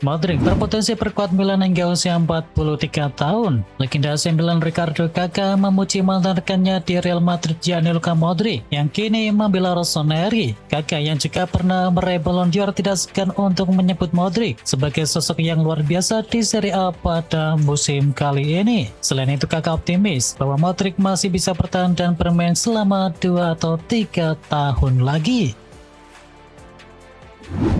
Modric berpotensi perkuat Milan hingga usia 43 tahun. Legenda AC Milan Ricardo Kakak memuji mantan rekannya di Real Madrid Gianni Luka Modric yang kini membela Rossoneri. Kakak yang juga pernah meraih Ballon d'Or tidak segan untuk menyebut Modric sebagai sosok yang luar biasa di Serie A pada musim kali ini. Selain itu, Kakak optimis bahwa Modric masih bisa bertahan dan bermain selama 2 atau 3 tahun lagi.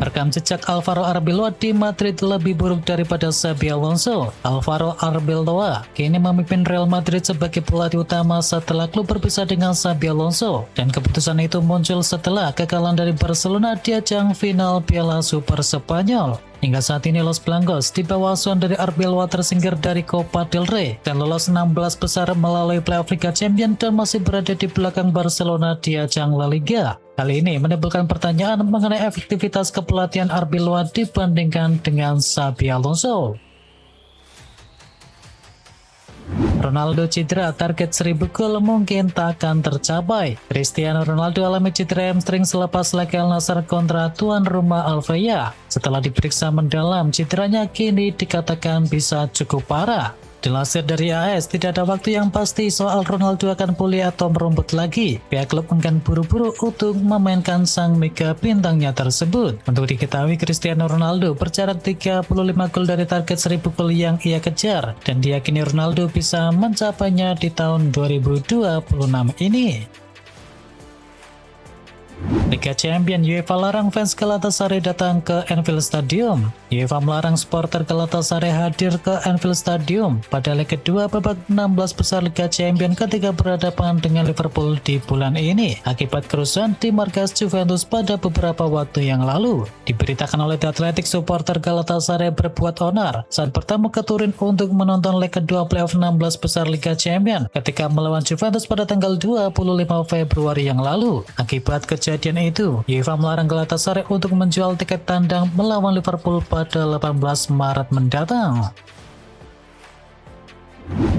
Rekam jejak Alvaro Arbeloa di Madrid lebih buruk daripada Xabi Alonso. Alvaro Arbeloa kini memimpin Real Madrid sebagai pelatih utama setelah klub berpisah dengan Xabi Alonso, dan keputusan itu muncul setelah kekalahan dari Barcelona di ajang final Piala Super Spanyol. Hingga saat ini Los Blancos di bawah asuhan dari Arbeloa tersingkir dari Copa del Rey dan lolos 16 besar melalui playoff Liga Champions dan masih berada di belakang Barcelona di ajang La Liga. Hal ini menimbulkan pertanyaan mengenai efektivitas kepelatihan Arbeloa dibandingkan dengan Xabi Alonso. Ronaldo cedera, target 1000 gol mungkin tak akan tercapai. Cristiano Ronaldo alami cedera hamstring selepas laga Al Nassr kontra tuan rumah Al-Fayha. Setelah diperiksa mendalam, cederanya kini dikatakan bisa cukup parah. Dilansir dari AS, tidak ada waktu yang pasti soal Ronaldo akan pulih atau merumput lagi. Pihak klub akan buru-buru untuk memainkan sang mega bintangnya tersebut. Untuk diketahui, Cristiano Ronaldo berjarak 35 gol dari target 1000 gol yang ia kejar, dan diyakini Ronaldo bisa mencapainya di tahun 2026 ini. Liga Champions, UEFA larang fans Galatasaray datang ke Anfield Stadium. UEFA melarang supporter Galatasaray hadir ke Anfield Stadium pada leg kedua babak 16 besar Liga Champions ketika berhadapan dengan Liverpool di bulan ini akibat kerusuhan di markas Juventus pada beberapa waktu yang lalu. Diberitakan oleh The Athletic, supporter Galatasaray berbuat onar saat bertemu ke Turin untuk menonton leg kedua playoff 16 besar Liga Champions ketika melawan Juventus pada tanggal 25 Februari yang lalu. Akibat kejadian itu, UEFA melarang Galatasaray untuk menjual tiket tandang melawan Liverpool pada 18 Maret mendatang.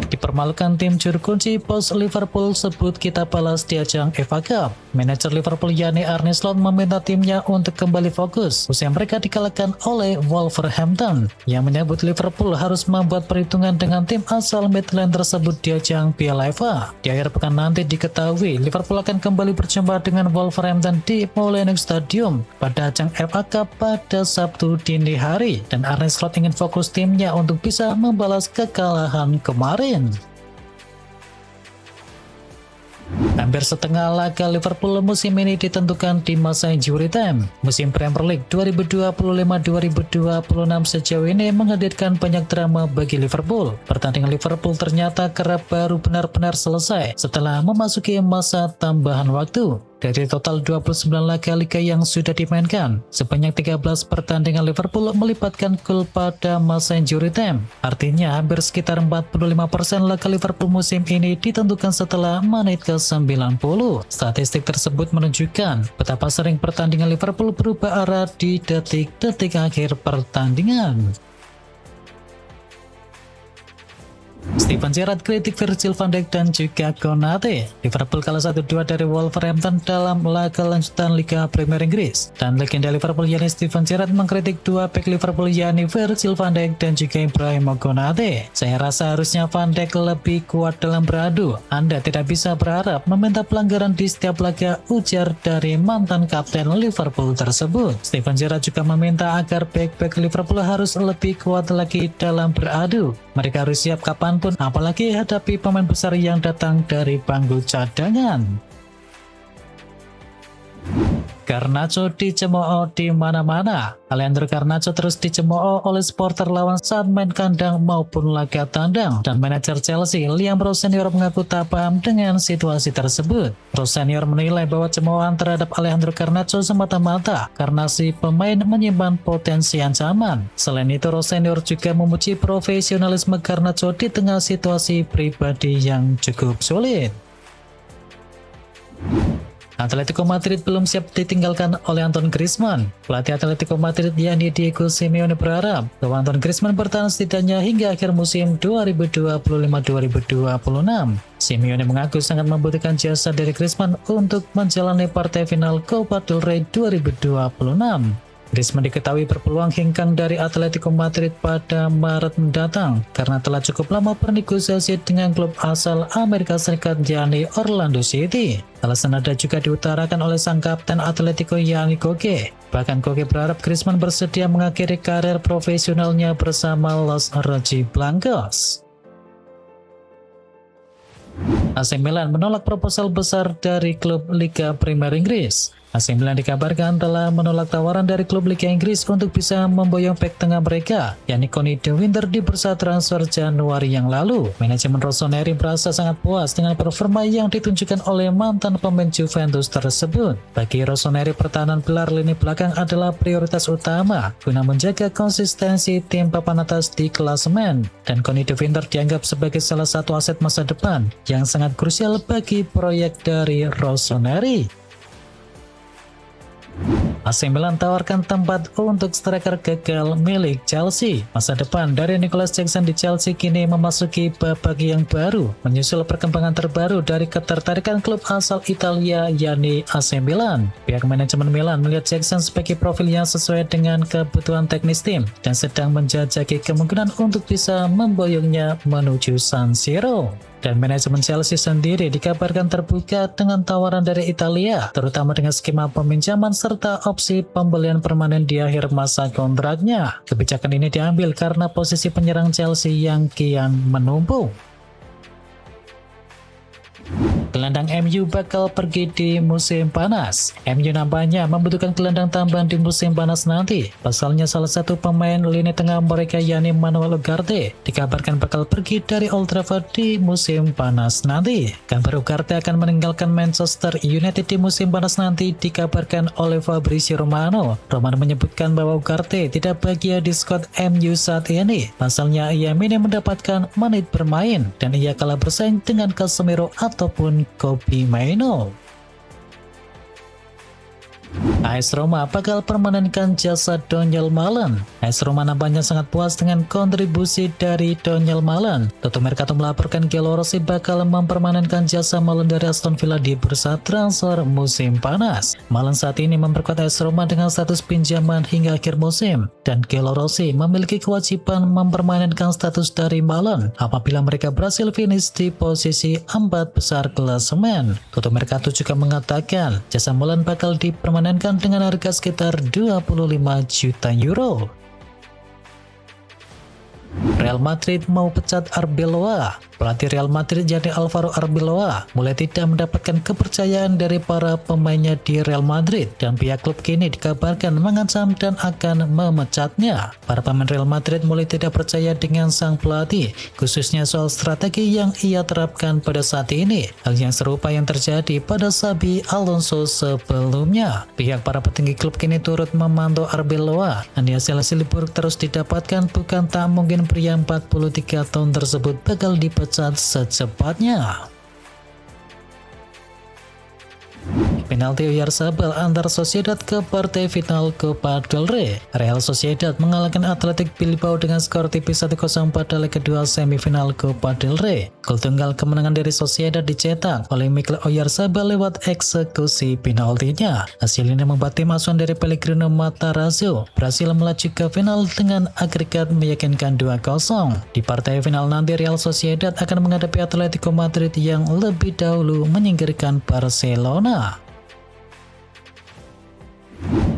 Dipermalukan tim juru kunci, bos Liverpool sebut kita balas di ajang FA Cup. Manajer Liverpool Yanni Arne Slot meminta timnya untuk kembali fokus usai mereka dikalahkan oleh Wolverhampton, yang menyebut Liverpool harus membuat perhitungan dengan tim asal Midland tersebut di ajang Piala FA. Di akhir pekan nanti diketahui Liverpool akan kembali berjumpa dengan Wolverhampton di Molineux Stadium pada ajang FA Cup pada Sabtu dini hari, dan Arne Slot ingin fokus timnya untuk bisa membalas kekalahan kemarin. Hampir setengah laga Liverpool musim ini ditentukan di masa injury time. Musim Premier League 2025-2026 sejauh ini menghadirkan banyak drama bagi Liverpool. Pertandingan Liverpool ternyata kerap baru benar-benar selesai setelah memasuki masa tambahan waktu. Dari total 29 laga liga yang sudah dimainkan, sebanyak 13 pertandingan Liverpool melibatkan gol pada masa injury time. Artinya hampir sekitar 45% laga Liverpool musim ini ditentukan setelah menit ke-90. Statistik tersebut menunjukkan betapa sering pertandingan Liverpool berubah arah di detik-detik akhir pertandingan. Steven Gerrard kritik Virgil van Dijk dan juga Konate. Liverpool kalah 1-2 dari Wolverhampton dalam laga lanjutan Liga Premier Inggris, dan legenda Liverpool yakni Steven Gerrard mengkritik dua bek Liverpool yakni Virgil van Dijk dan juga Ibrahim Konate. Saya rasa harusnya Van Dijk lebih kuat dalam beradu. Anda tidak bisa berharap meminta pelanggaran di setiap laga, ujar dari mantan kapten Liverpool tersebut. Steven Gerrard juga meminta agar bek-bek Liverpool harus lebih kuat lagi dalam beradu. Mereka harus siap kapanpun, apalagi hadapi pemain besar yang datang dari bangku cadangan. Garnacho dicemooh di mana-mana. Alejandro Garnacho terus dicemooh oleh supporter lawan saat main kandang maupun laga tandang, dan manajer Chelsea Liam Rose Senior mengaku tak paham dengan situasi tersebut. Rose Senior menilai bahwa cemoohan terhadap Alejandro Garnacho semata-mata karena si pemain menyimpan potensi ancaman. Selain itu, Rose Senior juga memuji profesionalisme Garnacho di tengah situasi pribadi yang cukup sulit. Atletico Madrid belum siap ditinggalkan oleh Antoine Griezmann. Pelatih Atletico Madrid yakni Diego Simeone berharap bahwa Antoine Griezmann bertahan setidaknya hingga akhir musim 2025-2026. Simeone mengaku sangat membutuhkan jasa dari Griezmann untuk menjalani partai final Copa del Rey 2026. Griezmann diketahui berpeluang hengkang dari Atletico Madrid pada Maret mendatang karena telah cukup lama bernegosiasi dengan klub asal Amerika Serikat yakni Orlando City. Alasan ada juga diutarakan oleh sang kapten Atletico yakni Koke. Bahkan Koke berharap Griezmann bersedia mengakhiri karir profesionalnya bersama Los Rojiblancos. AC Milan menolak proposal besar dari klub Liga Premier Inggris. AC Milan dikabarkan telah menolak tawaran dari klub Liga Inggris untuk bisa memboyong bek tengah mereka, yakni Conny de Winter di bursa transfer Januari yang lalu. Manajemen Rossoneri merasa sangat puas dengan performa yang ditunjukkan oleh mantan pemain Juventus tersebut. Bagi Rossoneri, pertahanan pilar lini belakang adalah prioritas utama guna menjaga konsistensi tim papan atas di klasemen, dan Conny de Winter dianggap sebagai salah satu aset masa depan yang sangat krusial bagi proyek dari Rossoneri. AC Milan tawarkan tempat untuk striker gagal milik Chelsea. Masa depan dari Nicolas Jackson di Chelsea kini memasuki babak yang baru, menyusul perkembangan terbaru dari ketertarikan klub asal Italia yakni AC Milan. Pihak manajemen Milan melihat Jackson sebagai profil yang sesuai dengan kebutuhan teknis tim dan sedang menjajaki kemungkinan untuk bisa memboyongnya menuju San Siro. Dan manajemen Chelsea sendiri dikabarkan terbuka dengan tawaran dari Italia, terutama dengan skema peminjaman serta opsi pembelian permanen di akhir masa kontraknya. Kebijakan ini diambil karena posisi penyerang Chelsea yang kian menumpuk. Gelandang MU bakal pergi di musim panas. MU nampaknya membutuhkan gelandang tambahan di musim panas nanti. Pasalnya salah satu pemain lini tengah mereka yakni Manuel Ugarte dikabarkan bakal pergi dari Old Trafford di musim panas nanti. Kabar Ugarte akan meninggalkan Manchester United di musim panas nanti dikabarkan oleh Fabrizio Romano. Romano menyebutkan bahwa Ugarte tidak bahagia di skuad MU saat ini. Pasalnya ia minim mendapatkan menit bermain dan ia kalah bersaing dengan Casemiro ataupun Kobbie Mainoo. AS Roma bakal permanenkan jasa Donyell Malen. AS Roma nampaknya sangat puas dengan kontribusi dari Donyell Malen. Toto Mercato melaporkan Gianluigi Rossi bakal mempermanenkan jasa Malen dari Aston Villa di bursa transfer musim panas. Malen saat ini memperkuat AS Roma dengan status pinjaman hingga akhir musim, dan Gianluigi Rossi memiliki kewajiban mempermanenkan status dari Malen apabila mereka berhasil finish di posisi 4 besar klasemen. Toto Mercato juga mengatakan jasa Malen bakal dipermanenkan dengan harga sekitar 25 juta euro. Real Madrid mau pecat Arbeloa. Pelatih Real Madrid yakni Alvaro Arbeloa mulai tidak mendapatkan kepercayaan dari para pemainnya di Real Madrid, dan pihak klub kini dikabarkan mengancam dan akan memecatnya. Para pemain Real Madrid mulai tidak percaya dengan sang pelatih, khususnya soal strategi yang ia terapkan pada saat ini. Hal yang serupa yang terjadi pada Xabi Alonso sebelumnya. Pihak para petinggi klub kini turut memantau Arbeloa, dan hasil-hasil buruk terus didapatkan. Bukan tak mungkin pria 43 tahun tersebut bakal dipecat secepatnya. Penalti Oyarzabal antar Sociedad ke partai final Copa del Rey. Real Sociedad mengalahkan Athletic Bilbao dengan skor tipis 1-0 pada leg kedua semifinal Copa del Rey. Gol tunggal kemenangan dari Sociedad dicetak oleh Mikel Oyarzabal lewat eksekusi penaltinya. Hasil ini membuat tim asuhan dari Pellegrino Matarazzo berhasil melaju ke final dengan agregat meyakinkan 2-0. Di partai final nanti Real Sociedad akan menghadapi Atletico Madrid yang lebih dahulu menyingkirkan Barcelona.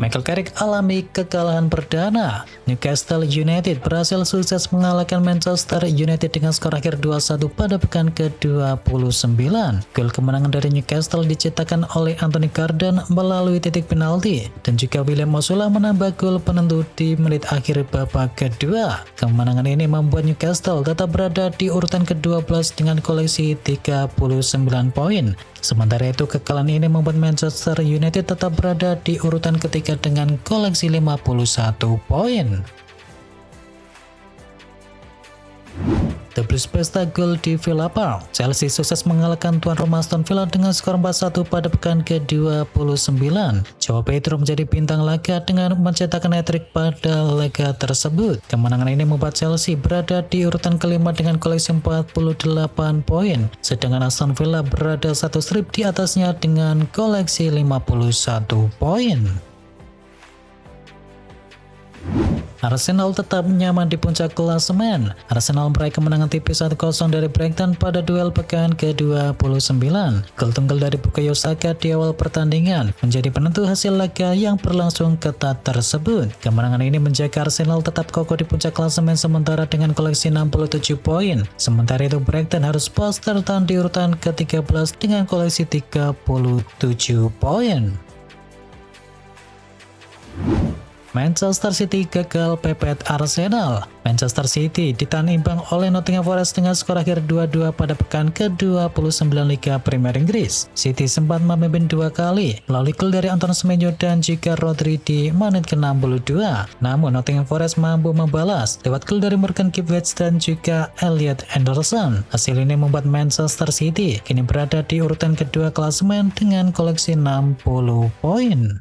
Michael Carrick alami kekalahan perdana. Newcastle United berhasil sukses mengalahkan Manchester United dengan skor akhir 2-1 pada pekan ke-29. Gol kemenangan dari Newcastle diciptakan oleh Anthony Gordon melalui titik penalti, dan juga William Osula menambah gol penentu di menit akhir babak kedua. Kemenangan ini membuat Newcastle tetap berada di urutan ke-12 dengan koleksi 39 poin. Sementara itu, kekalahan ini membuat Manchester United tetap berada di urutan ketiga dengan koleksi 51 poin. Tebus pesta gol di Villa Park. Chelsea sukses mengalahkan tuan rumah Aston Villa dengan skor 4-1 pada pekan ke-29. Joao Pedro menjadi bintang laga dengan mencetakkan hat-trick pada laga tersebut. Kemenangan ini membuat Chelsea berada di urutan kelima dengan koleksi 48 poin, sedangkan Aston Villa berada satu strip di atasnya dengan koleksi 51 poin. Arsenal tetap nyaman di puncak klasemen. Arsenal meraih kemenangan tipis 1-0 dari Brighton pada duel pekan ke-29. Gol tunggal dari Bukayo Saka di awal pertandingan menjadi penentu hasil laga yang berlangsung ketat tersebut. Kemenangan ini menjaga Arsenal tetap kokoh di puncak klasemen sementara dengan koleksi 67 poin. Sementara itu Brighton harus pos tertahan di urutan ke-13 dengan koleksi 37 poin. Manchester City gagal pepet Arsenal. Manchester City ditahan imbang oleh Nottingham Forest dengan skor akhir 2-2 pada pekan ke-29 Liga Premier Inggris. City sempat memimpin 2 kali melalui gol dari Antoine Semenyo dan juga Rodri di menit ke-62. Namun Nottingham Forest mampu membalas lewat gol dari Morgan Gibbs dan juga Elliot Anderson. Hasil ini membuat Manchester City kini berada di urutan kedua klasemen dengan koleksi 60 poin.